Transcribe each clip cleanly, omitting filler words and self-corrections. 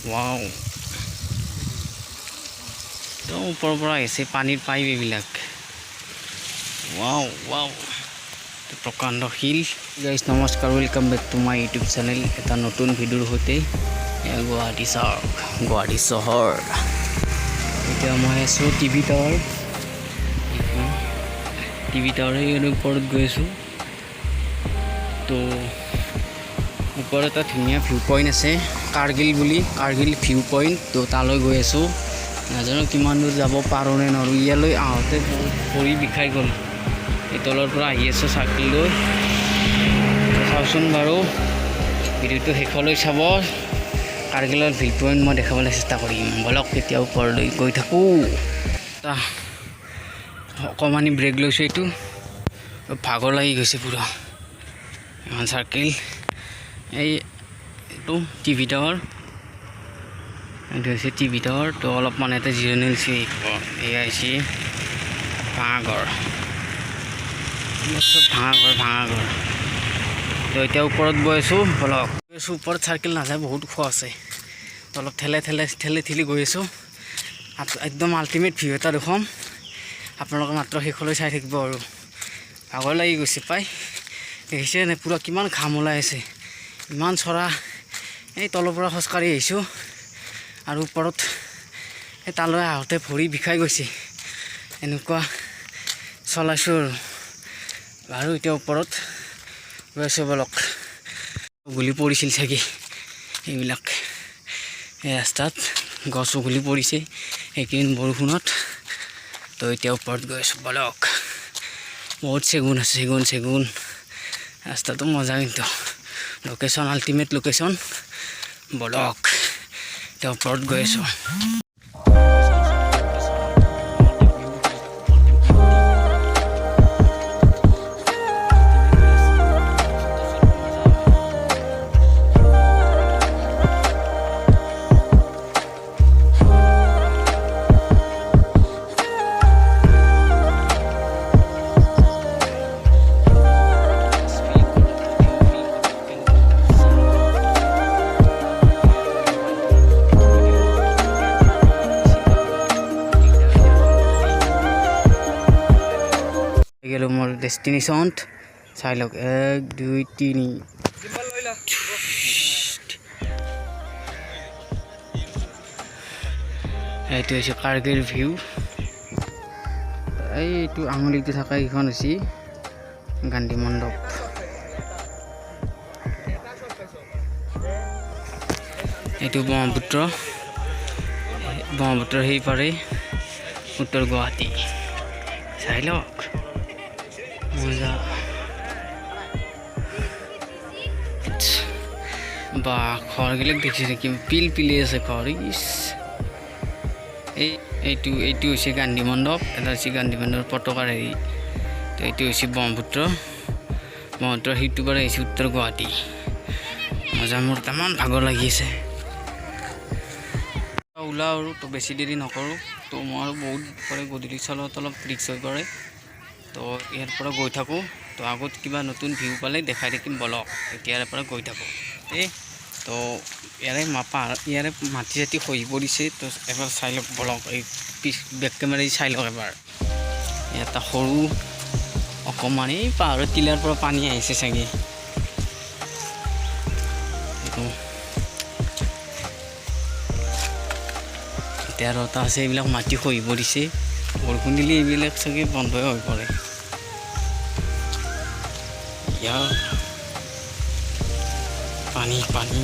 wow. তো ওপৰৰ পৰা আহিছে পানীৰ পাইপ এইবিলাক wow wow প্ৰকাণ্ড হিল গাইজ নমস্কাৰ welcome back to my YouTube channel এটা নতুন ভিডিঅ'ৰ সৈতে গুৱাহাটী চহৰ এতিয়া মই আছোঁ টিভি টাৱাৰৰ ওপৰত গৈ আছোঁ তো ওপৰত এটা ধুনীয়া ভিউ পইণ্ট আছে কাৰ্গিল ভিউ পইণ্ট তো তালৈ গৈ আছোঁ নাজানো কিমান দূৰ যাব পাৰোঁ নে নোৱাৰোঁ ইয়ালৈ আহোঁতে ভৰি বিষাই গ'ল এই তলৰ পৰা আহি আছোঁ চাইকেল লৈ চাওঁচোন বাৰু ভিডিঅ'টো শেষলৈ চাব কাৰ্গিলৰ ভিউ পইণ্ট মই দেখাবলৈ চেষ্টা কৰিম বলক এতিয়া ওপৰলৈ গৈ থাকোঁ এটা অকণমানি ব্ৰেক লৈছোঁ এইটো ভাগৰ লাগি গৈছে পূৰা এখন চাৰ্কেল এইটো টিভি টাৱাৰ এইটো হৈছে টিভি টাৱাৰ তো অলপমান এটা জিৰণি লৈছে এয়া হৈছে ভাঙাঘৰ ভাঙাঘৰ তো এতিয়া ওপৰত গৈ আছোঁ বলক ওপৰত চাৰ্কেল নাযায় বহুত ওখ আছে তো অলপ ঠেলি গৈ আছোঁ একদম আল্টিমেট ভিউ এটা দেখুৱাম আপোনালোকে মাত্ৰ শেষলৈ চাই থাকিব আৰু ভাগৰ লাগি গৈছে পাই দেখিছে নে পূৰা কিমান ঘাম ওলাই আছে ইমান চৰা এই তলৰ পৰা খোজকাঢ়ি আহিছোঁ আৰু ওপৰত এই তালৈ আহোঁতে ভৰি বিষাই গৈছে এনেকুৱা চলাইছোঁ আৰু এতিয়া ওপৰত গৈ আছোঁ বলক গুলি পৰিছিল চাগে এইবিলাক এই ৰাস্তাত গছ গুলি পৰিছে এইকেইদিন বৰষুণত তো এতিয়া ওপৰত গৈ আছোঁ বলক বহুত চেগুন আছে চেগুন ৰাস্তাটো মজা কিন্তু লোকেশ্যন আল্টিমেট লোকেশ্যন বলক এতিয়া ওপৰত গৈ আছোঁ গেলো মোৰ ডেষ্টিনেশ্যন চাই লওক 1 2 3 এইটো হৈছে কাৰ্গিল ভিউ এইটো আঙুলিটো থকা এইখন হৈছে গান্ধী মণ্ডপ এইটো ব্ৰহ্মপুত্ৰ সেই পাৰে উত্তৰ গুৱাহাটী চাই লওক মজা বা ঘৰবিলাক দেখিছে কি পিলি আছে ঘৰ এইটো হৈছে গান্ধী মণ্ডপ এটা হৈছে গান্ধী মণ্ডপৰ পতাকাৰ হেৰি তো এইটো হৈছে ব্ৰহ্মপুত্ৰ সেইটো পাৰে আহিছে উত্তৰ গুৱাহাটী মজা মোৰ তামান ভাগৰ লাগি আছে ওলাওঁ আৰু তো বেছি দেৰি নকৰোঁ তো মই আৰু বহুত পৰে গধূলি চলত অলপ ৰিক্স হৈ পৰে তো ইয়াৰ পৰা গৈ থাকোঁ তো আগত কিবা নতুন ভিউ পালে দেখাই থাকিম বলক এতিয়াৰ পৰা গৈ থাকোঁ তো ইয়াৰে মাটি চাটি খহি পৰিছে তো এবাৰ চাই লওক বলক এই বেক কেমেৰাই চাই লওক এবাৰ এটা সৰু অকণমান এই পাহাৰৰ টিলাৰ পৰা পানী আহিছে চাগে এতিয়া আৰু এটা আছে এইবিলাক মাটি খহি পৰিছে বৰষুণ দিলে এইবিলাক চাগে বন্ধই হৈ পৰে পানী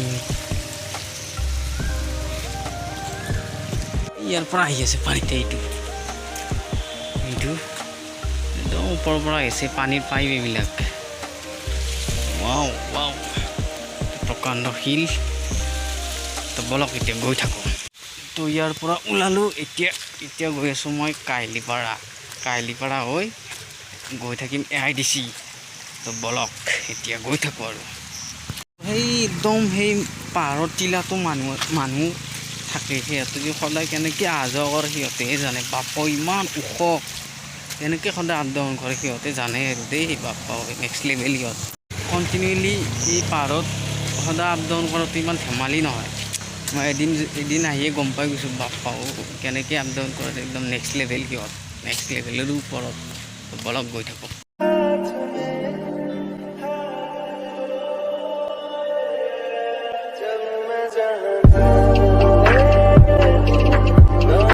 ইয়াৰ পৰা আহি আছে পানীতে এইটো একদম ওপৰৰ পৰা আহিছে পানীৰ পাইপ এইবিলাক wow প্ৰকাণ্ড হিল তো বলক এতিয়া গৈ থাকোঁ তো ইয়াৰ পৰা ওলালোঁ এতিয়া গৈ আছোঁ মই কাহিলীপাৰা হৈ গৈ থাকিম AIDC তো বলক এতিয়া গৈ থাকোঁ আৰু একদম সেই পাহাৰৰ টিলাটো মানুহ থাকে সিহঁতে যে সদায় কেনেকৈ অহা যোৱা কৰে সিহঁতেহে জানে বাপ্পা ইমান ওখ কেনেকৈ সদায় আপ ডাউন কৰে সিহঁতে জানে আৰু দেই বাপ্পা নেক্সট লেভেল সিহঁত কণ্টিনিউলি এই পাহাৰত সদায় আপ ডাউন কৰাটো ইমান ধেমালি নহয় মই এদিন আহিয়ে গম পাই গৈছোঁ বাপ্পাও কেনেকৈ আপ ডাউন কৰে একদম নেক্সট লেভেল কিহত নেক্সট লেভেলৰ ওপৰত বলক গৈ থাকক जब मैं जाना